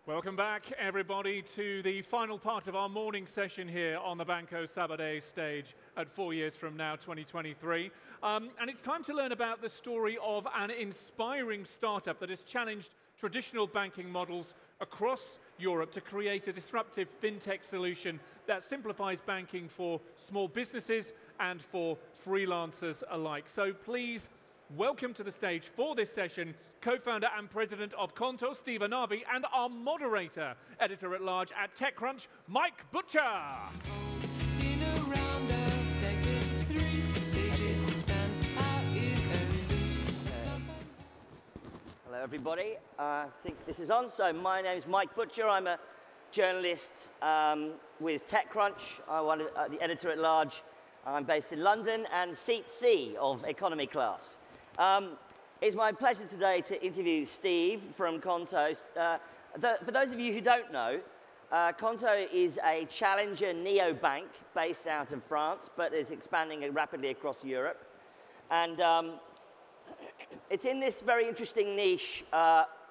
Welcome back, everybody, to the final part of our morning session here on the Banco Sabadell stage at 4 years from now, 2023. And it's time to learn about the story of an inspiring startup that has challenged traditional banking models across Europe to create a disruptive fintech solution that simplifies banking for small businesses and for freelancers alike. So please welcome to the stage for this session, co-founder and president of Qonto, Steve Anavi, and our moderator, editor-at-large at TechCrunch, Mike Butcher. Hello, everybody. I think this is on. So my name is Mike Butcher. I'm a journalist with TechCrunch. I'm the editor-at-large. I'm based in London and seat C of economy class. It's my pleasure today to interview Steve from Qonto. For those of you who don't know, Qonto is a challenger neobank based out of France, but is expanding rapidly across Europe. And it's in this very interesting niche,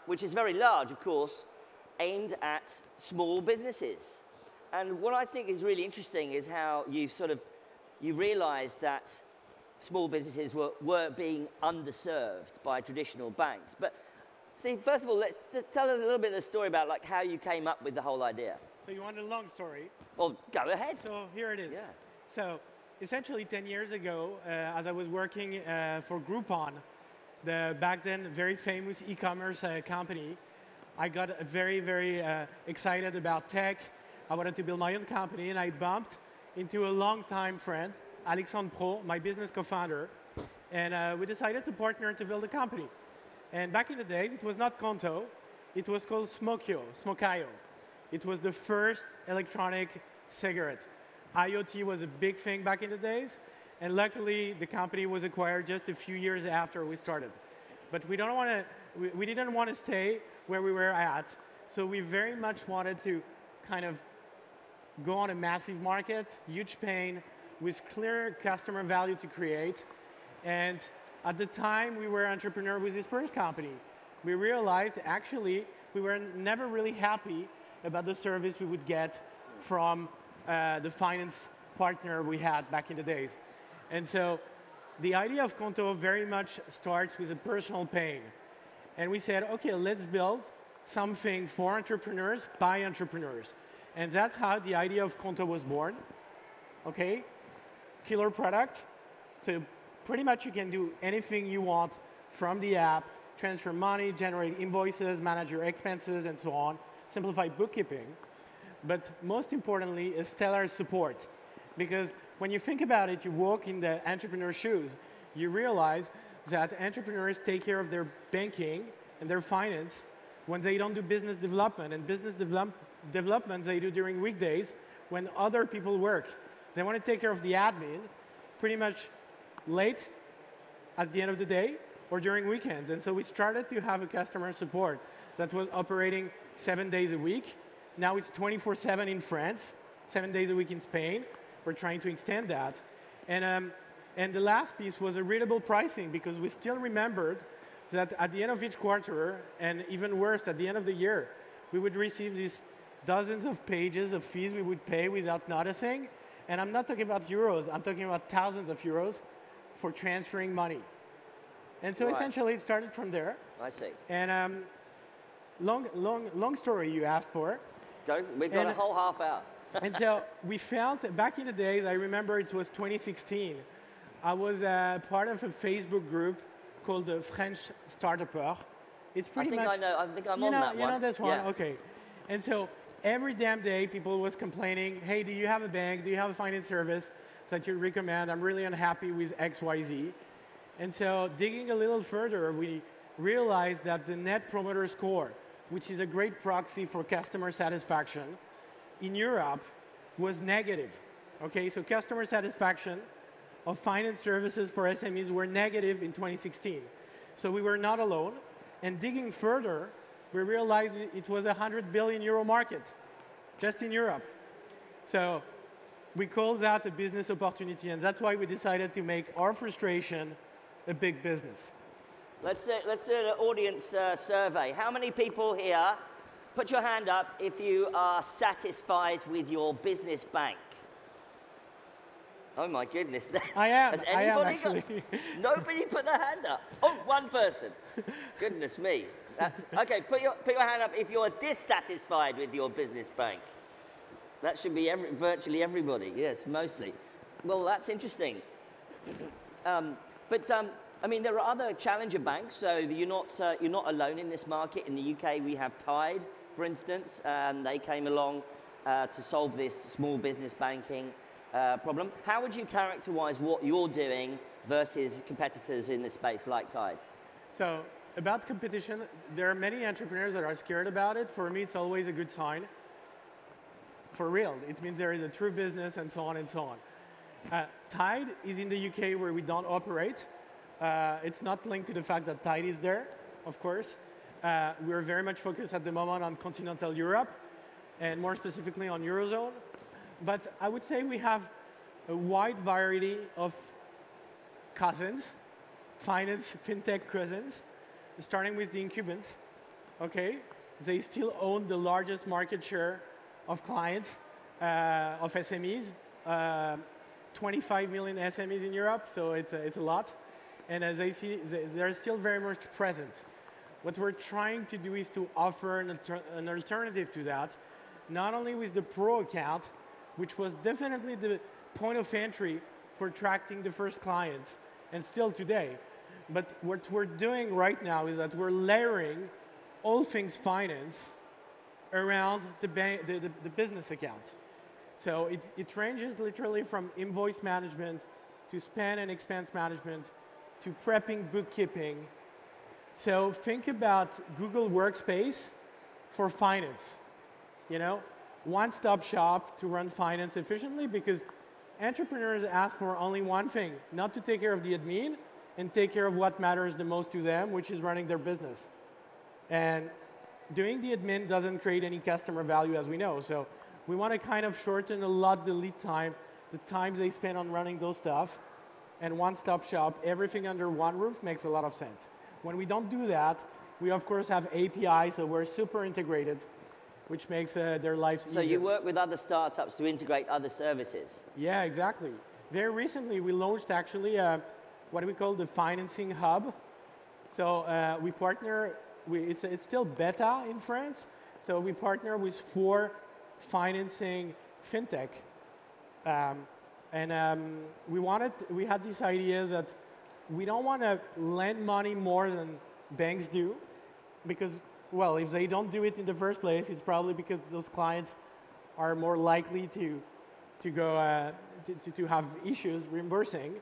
which is very large, of course, aimed at small businesses. And what I think is really interesting is how you realize that small businesses were being underserved by traditional banks. But Steve, first of all, let's just tell us a little bit of the story about how you came up with the whole idea. So you want a long story? Well, go ahead. So here it is. Yeah. So essentially 10 years ago, as I was working for Groupon, the back then very famous e-commerce company, I got very, very excited about tech. I wanted to build my own company, and I bumped into a longtime friend, Alexandre Pro, my business co-founder, and we decided to partner to build a company. And back in the days, it was not Qonto, it was called Smokayo. It was the first electronic cigarette. IoT was a big thing back in the days, and luckily the company was acquired just a few years after we started. But we didn't want to stay where we were at, so we very much wanted to kind of go on a massive market, huge pain, with clear customer value to create. And at the time, we were entrepreneur with this first company. We realized, actually, we were never really happy about the service we would get from the finance partner we had back in the days. And so the idea of Qonto very much starts with a personal pain. And we said, OK, let's build something for entrepreneurs by entrepreneurs. And that's how the idea of Qonto was born. OK? Killer product. So pretty much you can do anything you want from the app, transfer money, generate invoices, manage your expenses, and so on, simplify bookkeeping. But most importantly is stellar support. Because when you think about it, you walk in the entrepreneur's shoes, you realize that entrepreneurs take care of their banking and their finance when they don't do business development. And business development they do during weekdays when other people work. They want to take care of the admin pretty much late at the end of the day or during weekends. And so we started to have a customer support that was operating 7 days a week. Now it's 24/7 in France, 7 days a week in Spain. We're trying to extend that. And the last piece was a readable pricing, because we still remembered that at the end of each quarter, and even worse, at the end of the year, we would receive these dozens of pages of fees we would pay without noticing. And I'm not talking about euros, I'm talking about thousands of euros for transferring money. And so essentially it started from there. I see. And long story you asked for. Go, we've got a whole half hour. And so we felt, back in the days, I remember it was 2016, I was part of a Facebook group called the French Startupper. It's pretty much... I think I'm on that one. You know this one? Yeah. OK. And so every damn day, people was complaining, hey, do you have a bank? Do you have a finance service that you recommend? I'm really unhappy with XYZ. And so digging a little further, we realized that the Net Promoter Score, which is a great proxy for customer satisfaction, in Europe was negative. OK, so customer satisfaction of finance services for SMEs were negative in 2016. So we were not alone. And digging further, we realized it was a €100 billion market, just in Europe. So we call that a business opportunity, and that's why we decided to make our frustration a big business. Let's do an audience survey. How many people here Put your hand up if you are satisfied with your business bank. Oh my goodness. I am. Has I am anybody actually. Nobody put their hand up. Oh, one person. Goodness me. That's okay. Put your hand up if you're dissatisfied with your business bank. That should be virtually everybody. Yes, mostly. Well, that's interesting. I mean, there are other challenger banks, so you're not alone in this market. In the UK, we have Tide, for instance, and they came along to solve this small business banking problem. How would you characterize what you're doing versus competitors in this space like Tide? So, about competition, there are many entrepreneurs that are scared about it. For me, it's always a good sign. For real, it means there is a true business and so on and so on. Tide is in the UK where we don't operate. It's not linked to the fact that Tide is there, of course. We're very much focused at the moment on continental Europe, and more specifically on Eurozone. But I would say we have a wide variety of cousins, finance, fintech cousins, starting with the incumbents, okay? They still own the largest market share of clients, of SMEs, 25 million SMEs in Europe, so it's a lot. And as I see, they're still very much present. What we're trying to do is to offer an alternative to that, not only with the Pro account, which was definitely the point of entry for attracting the first clients, and still today. But what we're doing right now is that we're layering all things finance around the business account. So it ranges literally from invoice management to spend and expense management to prepping bookkeeping. So think about Google Workspace for finance, you know? One-stop shop to run finance efficiently, because entrepreneurs ask for only one thing, not to take care of the admin and take care of what matters the most to them, which is running their business. And doing the admin doesn't create any customer value, as we know. So we want to kind of shorten a lot the lead time, the time they spend on running those stuff, and one-stop shop, everything under one roof makes a lot of sense. When we don't do that, we of course have APIs, so we're super integrated, which makes their lives easier. So you work with other startups to integrate other services? Yeah, exactly. Very recently, we launched actually what we call the financing hub. So we partner, it's still beta in France, so we partner with 4 financing fintech. We had this idea that we don't want to lend money more than banks do, because, well, if they don't do it in the first place, it's probably because those clients are more likely to have issues reimbursing.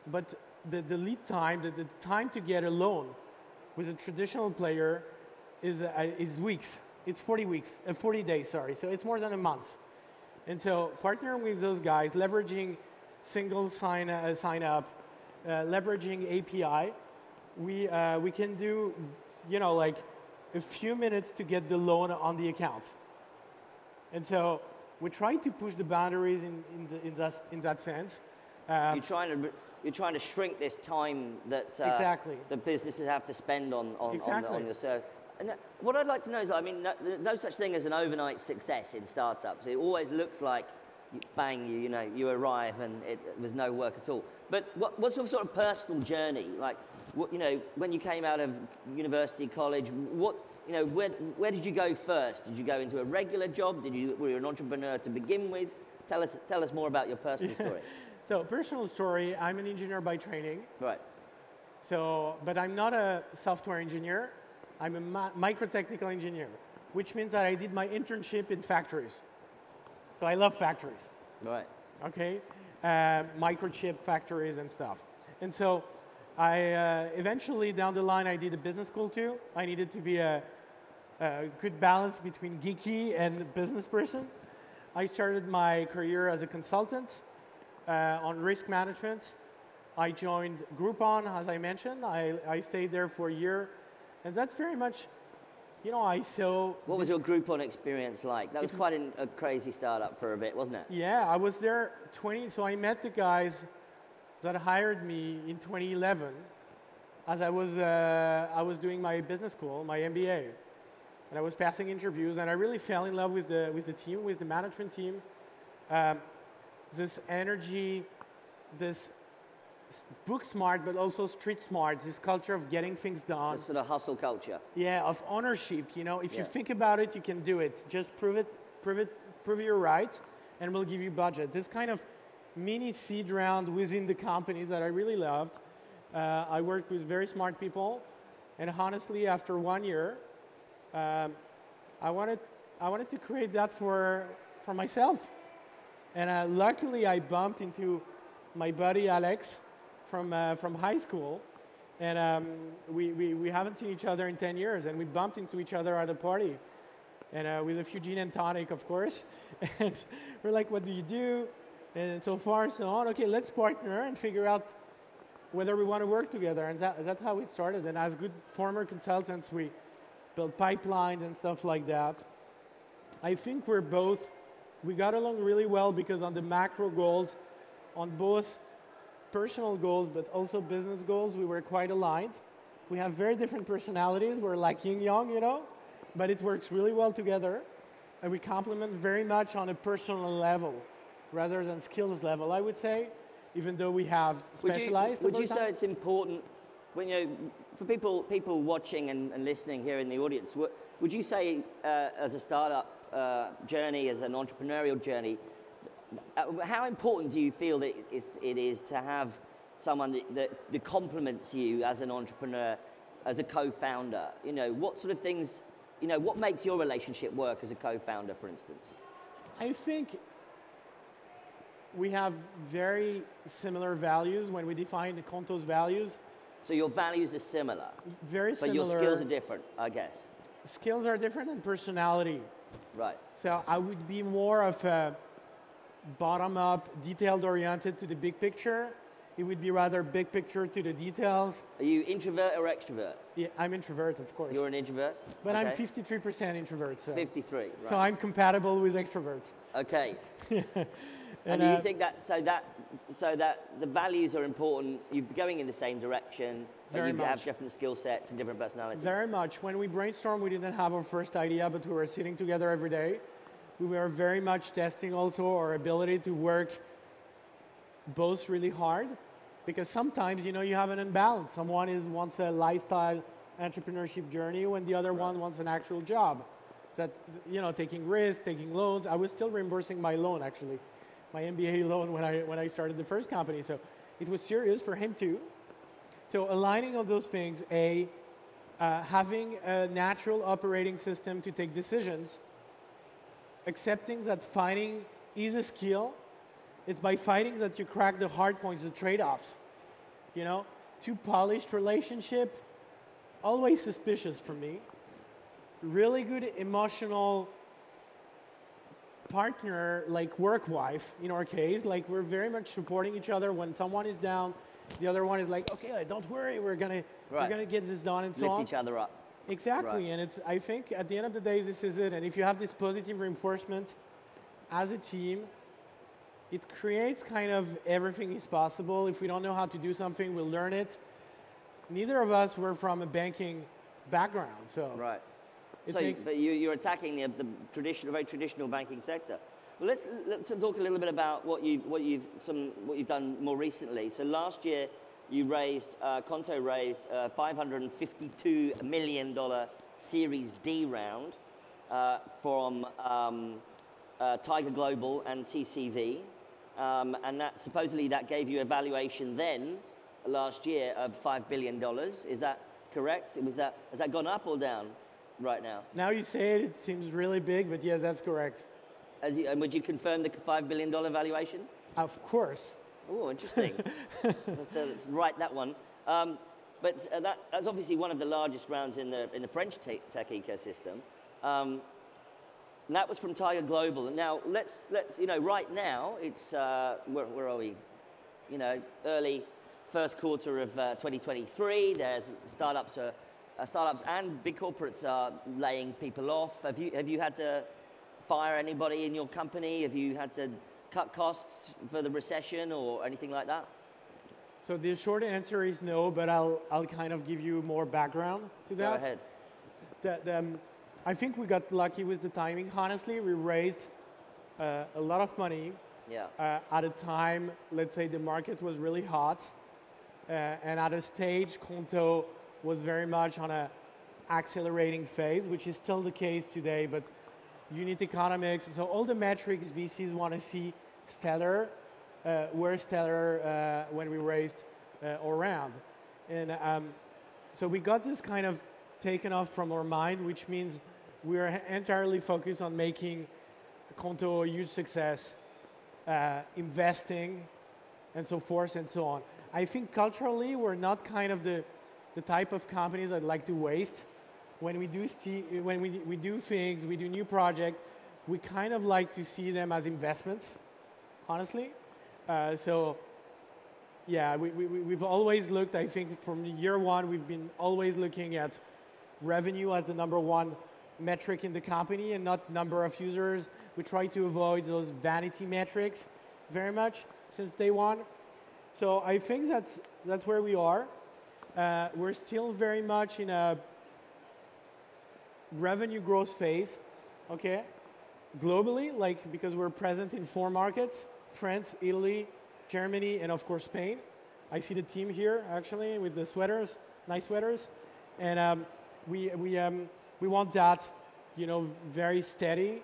But the lead time, the time to get a loan with a traditional player is weeks. It's 40 days, sorry. So it's more than a month. And so partnering with those guys, leveraging single sign up, leveraging API, we can do, you know, like a few minutes to get the loan on the account. And so we try to push the boundaries in that sense. You're trying to shrink this time that exactly. the businesses have to spend on your service. And what I'd like to know is, I mean, there's no such thing as an overnight success in startups. It always looks like, bang, you arrive and it was no work at all. But what's your sort of personal journey? Like, when you came out of university, college, where did you go first? Did you go into a regular job? Were you an entrepreneur to begin with? Tell us more about your personal story. So, personal story, I'm an engineer by training. Right. So, but I'm not a software engineer. I'm a microtechnical engineer, which means that I did my internship in factories. So I love factories. Right. Okay? Microchip factories and stuff. And so I eventually, down the line, I did a business school too. I needed to be a good balance between geeky and business person. I started my career as a consultant on risk management. I joined Groupon, as I mentioned. I stayed there for a year. And that's very much, I saw... What was your Groupon experience like? That was quite a crazy startup for a bit, wasn't it? Yeah, I was there so I met the guys that hired me in 2011 as I was doing my business school, my MBA. and I was passing interviews, and I really fell in love with the team, with the management team. This energy, this book smart, but also street smart, this culture of getting things done. This sort of hustle culture. Yeah, of ownership. You know, if you think about it, you can do it. Just prove you're right, and we'll give you budget. This kind of mini seed round within the companies that I really loved. I worked with very smart people, and honestly, after 1 year, I wanted to create that for myself. And luckily, I bumped into my buddy Alex from high school, and we haven't seen each other in 10 years, and we bumped into each other at a party, and with a few gin and tonic, of course. And we're like, what do you do? And so far, so on. Okay, let's partner and figure out whether we want to work together. And that's how we started. And as good former consultants, we built pipelines and stuff like that. I think we got along really well because on the macro goals, on both personal goals, but also business goals, we were quite aligned. We have very different personalities. We're like yin-yang, you know, but it works really well together. And we complement very much on a personal level rather than skills level, I would say, even though we have specialized. Would you say it's important, when, you know, for people watching and listening here in the audience, would you say as a startup journey, as an entrepreneurial journey, how important do you feel that it is to have someone that complements you as an entrepreneur, as a co-founder? You know, what sort of things, you know, what makes your relationship work as a co-founder, for instance? I think we have very similar values when we define the Qonto's values. So your values are similar? Very similar. But your skills are different, I guess. Skills are different and personality. Right. So I would be more of a bottom-up, detailed-oriented to the big picture. It would be rather big picture to the details. Are you introvert or extrovert? Yeah, I'm introvert, of course. You're an introvert? But okay. I'm 53% introvert. So. 53, right. So I'm compatible with extroverts. Okay. And do you think that so that the values are important? You're going in the same direction, but you have different skill sets and different personalities. Very much. When we brainstormed, we didn't have our first idea, but we were sitting together every day. We were very much testing also our ability to work both really hard, because sometimes, you know, you have an imbalance. Someone wants a lifestyle entrepreneurship journey when the other one wants an actual job. That, you know, taking risks, taking loans. I was still reimbursing my loan, actually. My MBA loan when I started the first company. So it was serious for him too. So aligning all those things, having a natural operating system to take decisions, accepting that fighting is a skill. It's by fighting that you crack the hard points, the trade-offs. You know, too polished relationship, always suspicious for me. Really good emotional partner, like work wife in our case, like we're very much supporting each other. When someone is down, the other one is like, okay, don't worry, we're gonna get this done, and so on. Lift each other up. Exactly, and I think at the end of the day, this is it. And if you have this positive reinforcement as a team, it creates kind of everything is possible. If we don't know how to do something, we'll learn it. Neither of us were from a banking background, so. Right. But you're attacking the very traditional banking sector. Well, let's talk a little bit about what you've done more recently. So last year, Qonto raised $552 million Series D round from Tiger Global and TCV, and that supposedly that gave you a valuation then last year of $5 billion. Is that correct? Has that gone up or down right now? Now you say it, it seems really big, but yes, that's correct. And would you confirm the $5 billion valuation? Of course. Oh, interesting. let's write that one. But that's obviously one of the largest rounds in the French tech ecosystem. And that was from Tiger Global. Now let's right now it's where are we? You know, early first quarter of 2023. There's startups and big corporates are laying people off. Have you had to fire anybody in your company? Have you had to cut costs for the recession or anything like that? So the short answer is no, but I'll kind of give you more background to that. Go ahead. I think we got lucky with the timing. Honestly, we raised a lot of money at a time, let's say the market was really hot. And at a stage, Qonto was very much on a accelerating phase, which is still the case today, but unit economics, so all the metrics VCs want to see stellar, were stellar when we raised our round. And so we got this kind of taken off from our mind, which means we are entirely focused on making Qonto a huge success, investing, and so forth and so on. I think culturally, we're not kind of the type of companies I'd like to waste. When we do we do things, we do new projects, we kind of like to see them as investments, honestly. So, yeah, we've always looked, I think from year one, we've been always looking at revenue as the #1 metric in the company and not number of users. We try to avoid those vanity metrics very much since day one. So I think that's where we are. We're still very much in a revenue growth phase, okay? Globally, like because we're present in 4 markets, France, Italy, Germany, and of course Spain. I see the team here actually with the sweaters, nice sweaters. And we want that, you know, very steady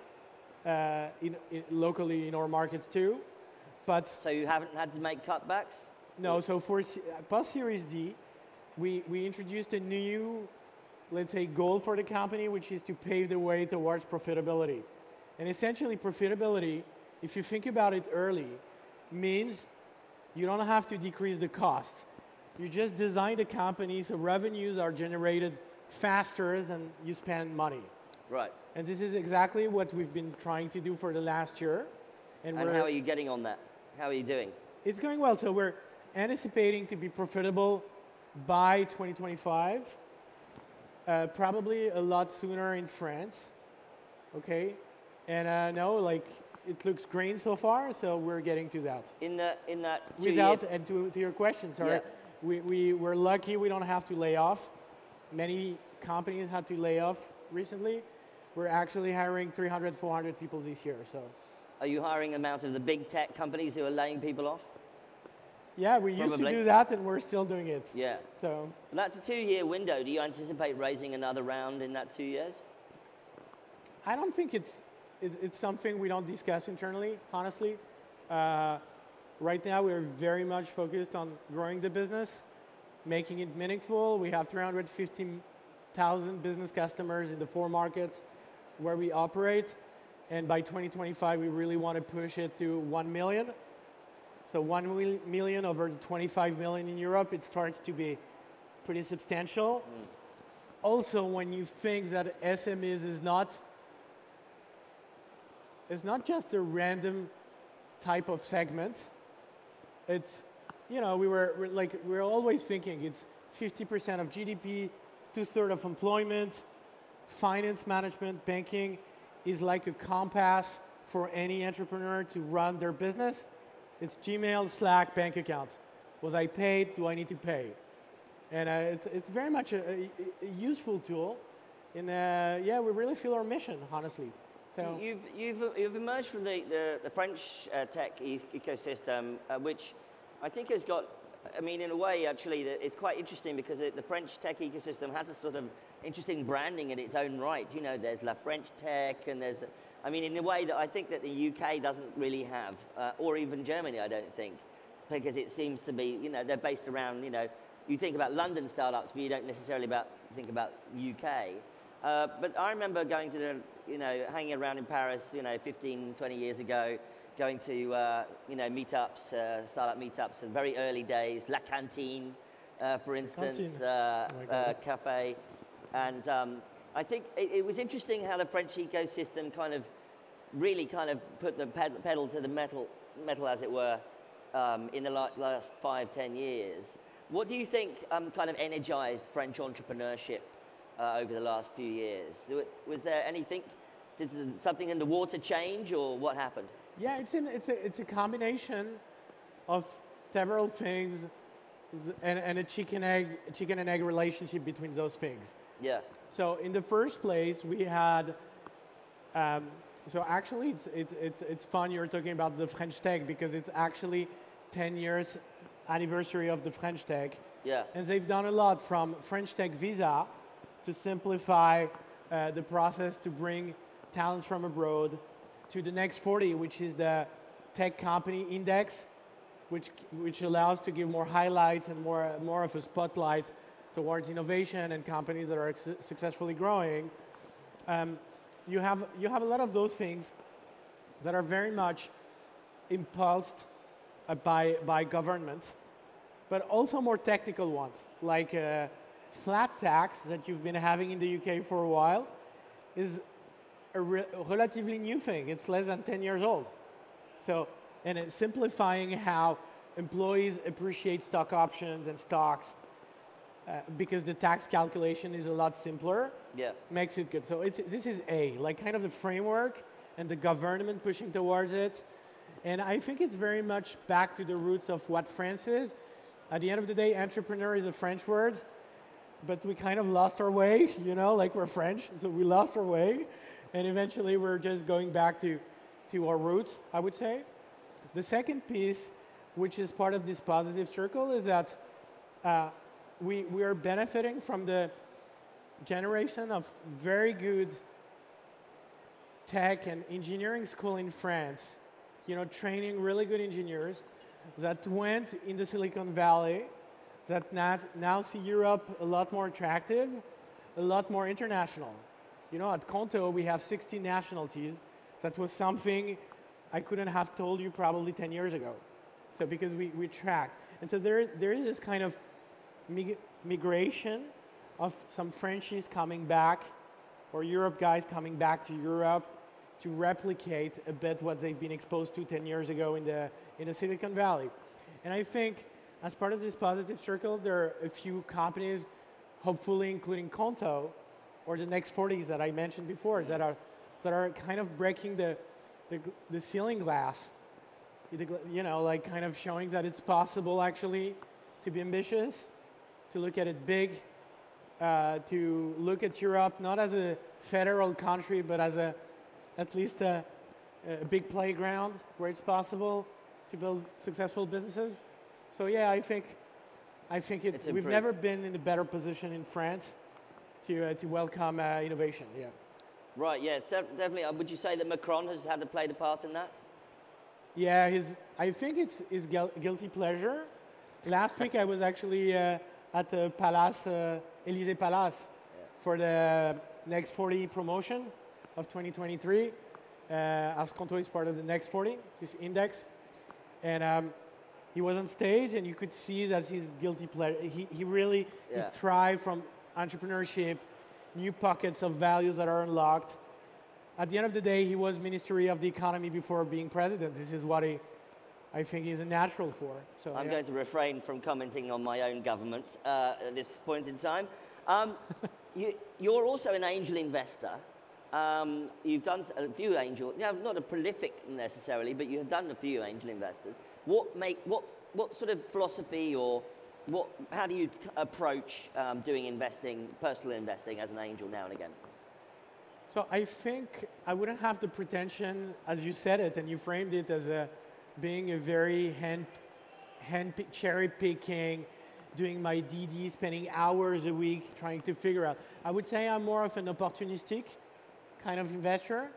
locally in our markets too. But so you haven't had to make cutbacks? No, so for post Series D, we introduced a new, let's say, goal for the company, which is to pave the way towards profitability. And essentially profitability, if you think about it early, means you don't have to decrease the cost. You just design the company so revenues are generated faster than you spend money. Right. And this is exactly what we've been trying to do for the last year. And how are you getting on that? How are you doing? It's going well. So we're anticipating to be profitable by 2025, probably a lot sooner in France, okay? And no, like it looks green so far, so we're getting to that. In that and to your question, sorry, we're lucky we don't have to lay off. Many companies had to lay off recently. We're actually hiring 300, 400 people this year, so. Are you hiring amount of the big tech companies who are laying people off? Yeah, we used to do that, and we're still doing it. Yeah. So. And that's a 2-year window. Do you anticipate raising another round in that 2 years? I don't think it's something we don't discuss internally, honestly. Right now, we're very much focused on growing the business, making it meaningful. We have 350,000 business customers in the 4 markets where we operate. And by 2025, we really want to push it to 1 million. So 1 million over 25 million in Europe, it starts to be pretty substantial. Also, when you think that SMEs is not just a random type of segment. It's, you know, we're always thinking it's 50% of GDP, 2/3 of employment, finance management, banking is like a compass for any entrepreneur to run their business. It's Gmail, Slack, bank account. Was I paid? Do I need to pay? And it's very much a useful tool. And yeah, we really feel our mission, honestly. So you've emerged from the French tech ecosystem, which I think has got, I mean, in a way, actually, it's quite interesting because the French tech ecosystem has a sort of interesting branding in its own right. You know, there's La French Tech, and there's, I mean, in a way that I think that the UK doesn't really have, or even Germany, I don't think, because it seems to be, you know, they're based around, you know, you think about London startups, but you don't necessarily think about UK. But I remember going to you know, hanging around in Paris, you know, 15, 20 years ago, going to, you know, meetups, startup meetups in very early days, La Cantine, for instance, cafe. And I think it was interesting how the French ecosystem kind of really kind of put the pedal to the metal, as it were, in the last 5-10 years. What do you think kind of energized French entrepreneurship over the last few years? Was there anything, did something in the water change, or what happened? Yeah, it's a combination of several things, and a chicken and egg relationship between those things. Yeah. So in the first place, we had, so actually it's fun you're talking about the French Tech because it's actually 10 years anniversary of the French Tech. Yeah. And they've done a lot from French Tech Visa to simplify the process to bring talents from abroad to the Next 40, which is the tech company index, which allows to give more highlights and more of a spotlight towards innovation and companies that are successfully growing. You have a lot of those things that are very much impulsed by government, but also more technical ones, like flat tax that you've been having in the UK for a while is a relatively new thing. It's less than 10 years old. So, and it's simplifying how employees appreciate stock options and stocks because the tax calculation is a lot simpler, makes it good. So this is like kind of the framework and the government pushing towards it. And I think it's very much back to the roots of what France is. At the end of the day, entrepreneur is a French word, but we kind of lost our way, you know, like we're French, so we lost our way. And eventually we're just going back to our roots, I would say. The second piece, which is part of this positive circle, is that we are benefiting from the generation of very good tech and engineering school in France, you know, training really good engineers that went in the Silicon Valley, that now see Europe a lot more attractive, a lot more international. You know, at Qonto, we have 60 nationalities. That was something I couldn't have told you probably 10 years ago. So because we tracked. And so there is this kind of migration of some Frenchies coming back, or Europe guys coming back to Europe to replicate a bit what they've been exposed to 10 years ago in the Silicon Valley. And I think as part of this positive circle, there are a few companies, hopefully including Qonto, or the Next 40s that I mentioned before, that are kind of breaking the ceiling glass, you know, like kind of showing that it's possible actually to be ambitious, to look at it big, to look at Europe not as a federal country, but as at least a big playground where it's possible to build successful businesses. So yeah, I think we've never been in a better position in France to welcome innovation. Yeah. Right. Yeah. Definitely. Would you say that Macron has had to play the part in that? Yeah. I think it's his guilty pleasure. Last week I was actually at the Palace, Élysée Palace, for the Next 40 promotion of 2023. As Qonto is part of the Next 40, this index, and he was on stage, and you could see that his guilty pleasure. He really he thrived from entrepreneurship, new pockets of values that are unlocked. At the end of the day, he was Ministry of the Economy before being president. This is what I think he's a natural for. So I'm going to refrain from commenting on my own government at this point in time. You're also an angel investor. You've done a few angel, not a prolific necessarily, but you have done a few angel investors. What sort of philosophy or how do you approach doing investing, personal investing as an angel now and again? So I think I wouldn't have the pretension, as you said it, and you framed it as being a very cherry picking, doing my DD, spending hours a week trying to figure out. I would say I'm more of an opportunistic kind of investor.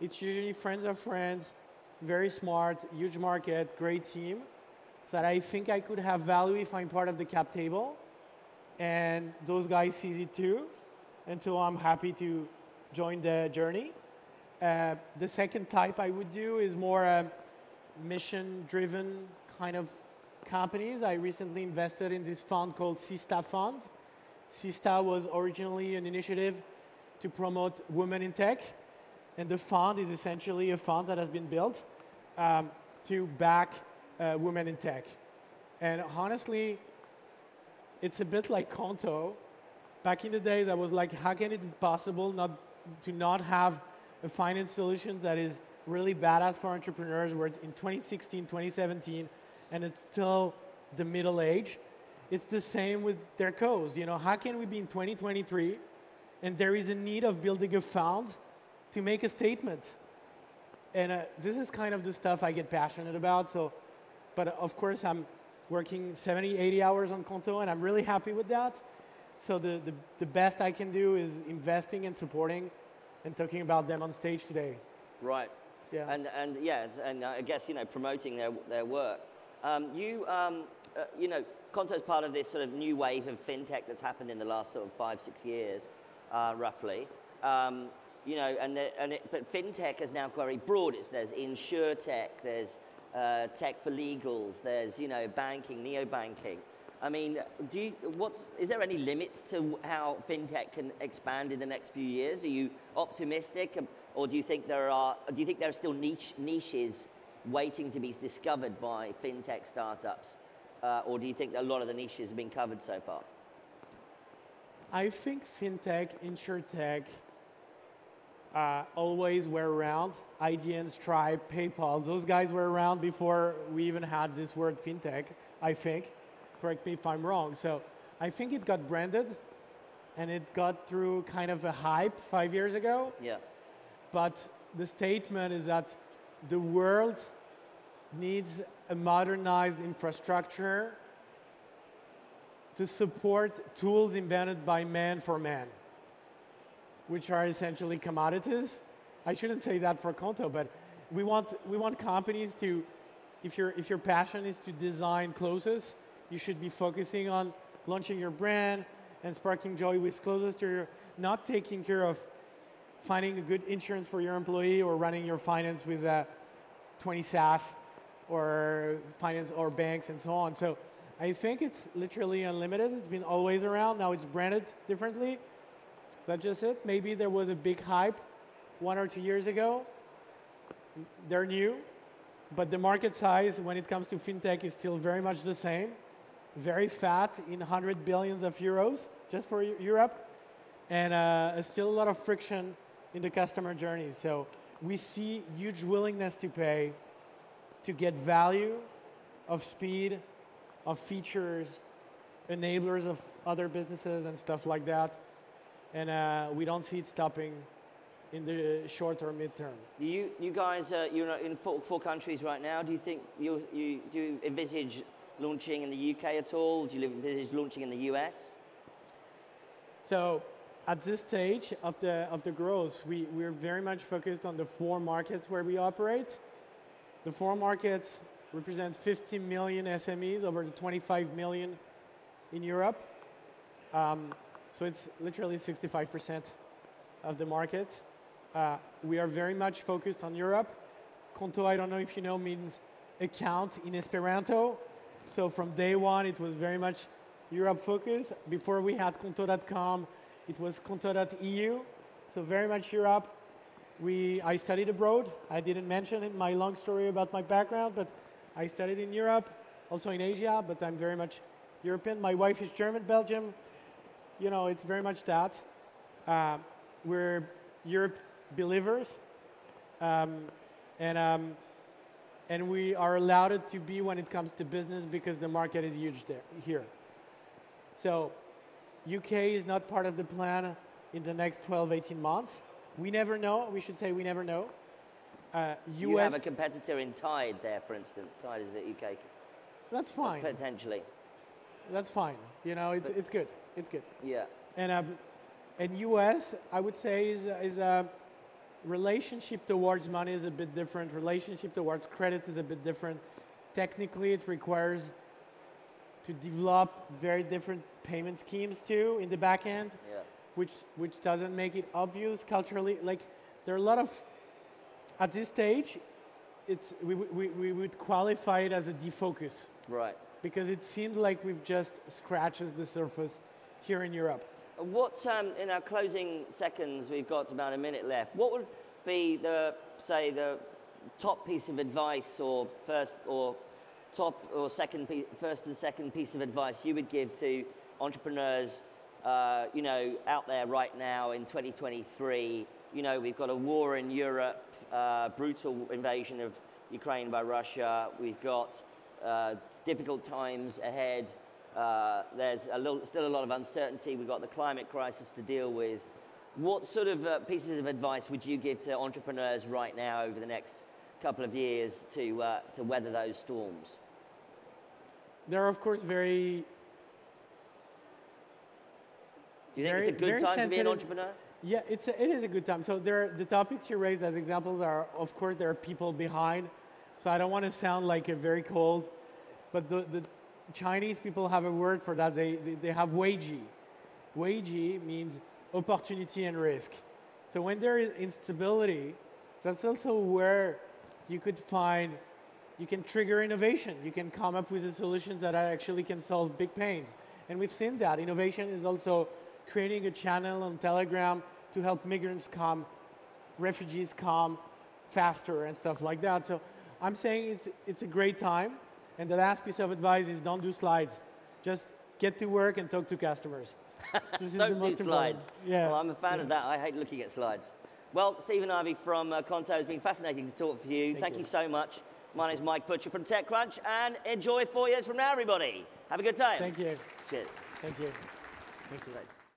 It's usually friends of friends, very smart, huge market, great team, that I think I could have value if I'm part of the cap table. And those guys see it too. And so I'm happy to join the journey. The second type I would do is more mission-driven kind of companies. I recently invested in this fund called Sista Fund. Sista was originally an initiative to promote women in tech. And the fund is essentially a fund that has been built to back women in tech. And honestly, it's a bit like Qonto. Back in the days, I was like, how can it be possible to not have a finance solution that is really badass for entrepreneurs? We're in 2016, 2017, and it's still the middle age. It's the same with their codes. You know, how can we be in 2023 and there is a need of building a fund to make a statement. And this is kind of the stuff I get passionate about. So, but of course, I'm working 70, 80 hours on Qonto, and I'm really happy with that. So the best I can do is investing and supporting and talking about them on stage today. Right. Yeah. And I guess, promoting their work. You know, Qonto is part of this sort of new wave of fintech that's happened in the last sort of 5-6 years, roughly. But fintech is now very broad. There's insurtech, there's tech for legals, there's banking, neo-banking. I mean, is there any limits to how fintech can expand in the next few years? Are you optimistic, or do you think there are still niches waiting to be discovered by fintech startups, or do you think that a lot of the niches have been covered so far? I think fintech, insurtech, always were around. IDN, Stripe, PayPal, those guys were around before we even had this word fintech, I think. Correct me if I'm wrong. So I think it got branded, and it got through kind of a hype 5 years ago. Yeah. But the statement is that the world needs a modernized infrastructure to support tools invented by man for man, which are essentially commodities. I shouldn't say that for Qonto, but we want companies to, if your passion is to design clothes, you should be focusing on launching your brand and sparking joy with clothes. You're not taking care of finding a good insurance for your employee or running your finance with 20 SaaS or finance or banks and so on. So I think it's literally unlimited. It's been always around. Now it's branded differently. That's just it. Maybe there was a big hype 1 or 2 years ago. They're new, but the market size when it comes to fintech is still very much the same. Very fat in 100 billions of euros just for Europe, and still a lot of friction in the customer journey. So we see huge willingness to pay to get value of speed, of features, enablers of other businesses and stuff like that. And we don't see it stopping in the short or mid-term. You guys, you're in four countries right now. Do you think do you envisage launching in the UK at all? Do you envisage launching in the US? So at this stage of the growth, we're very much focused on the 4 markets where we operate. The 4 markets represent 50 million SMEs, over the 25 million in Europe. So it's literally 65% of the market. We are very much focused on Europe. Qonto, I don't know if you know, means account in Esperanto. So from day one, it was very much Europe focused. Before we had Qonto.com, it was Qonto.eu. So very much Europe. I studied abroad. I didn't mention in my long story about my background, but I studied in Europe, also in Asia, but I'm very much European. My wife is German, Belgium. It's very much that. We're Europe believers. And we are allowed it to be when it comes to business because the market is huge here. So UK is not part of the plan in the next 12, 18 months. We never know. We should say we never know. You have a competitor in Tide there, for instance. Tide is at UK. That's fine. Potentially. That's fine. It's good. It's good. Yeah. And US, I would say, is a relationship towards money is a bit different. Relationship towards credit is a bit different. Technically, it requires to develop very different payment schemes too in the back end, which doesn't make it obvious culturally. Like there are a lot of, at this stage, we would qualify it as a defocus. Right. Because it seems like we've just scratched the surface here in Europe. What, in our closing seconds, we've got about a minute left, what would be the top piece of advice or first and second piece of advice you would give to entrepreneurs, out there right now in 2023? We've got a war in Europe, brutal invasion of Ukraine by Russia. We've got difficult times ahead. There's still a lot of uncertainty. We've got the climate crisis to deal with. What sort of pieces of advice would you give to entrepreneurs right now over the next couple of years to weather those storms? There are, of course, Do you think it's a good time to be an entrepreneur? Yeah, it is a good time. So the topics you raised as examples are, of course, there are people behind. So I don't want to sound like very cold, but the Chinese people have a word for that. They have weiji. Weiji means opportunity and risk. So when there is instability, that's also where you could find, you can trigger innovation. You can come up with the solutions that actually can solve big pains. And we've seen that. Innovation is also creating a channel on Telegram to help migrants come, refugees come faster and stuff like that. So I'm saying it's a great time. And the last piece of advice is don't do slides. Just get to work and talk to customers. This is don't the do most slides. Important. Yeah. Well, I'm a fan of that. I hate looking at slides. Well, Steve Anavi from Qonto, it's been fascinating to talk with you. Thank you so much. My name is Mike Butcher from TechCrunch, and enjoy 4 years from now, everybody. Have a good time. Thank you. Cheers. Thank you. Thank you.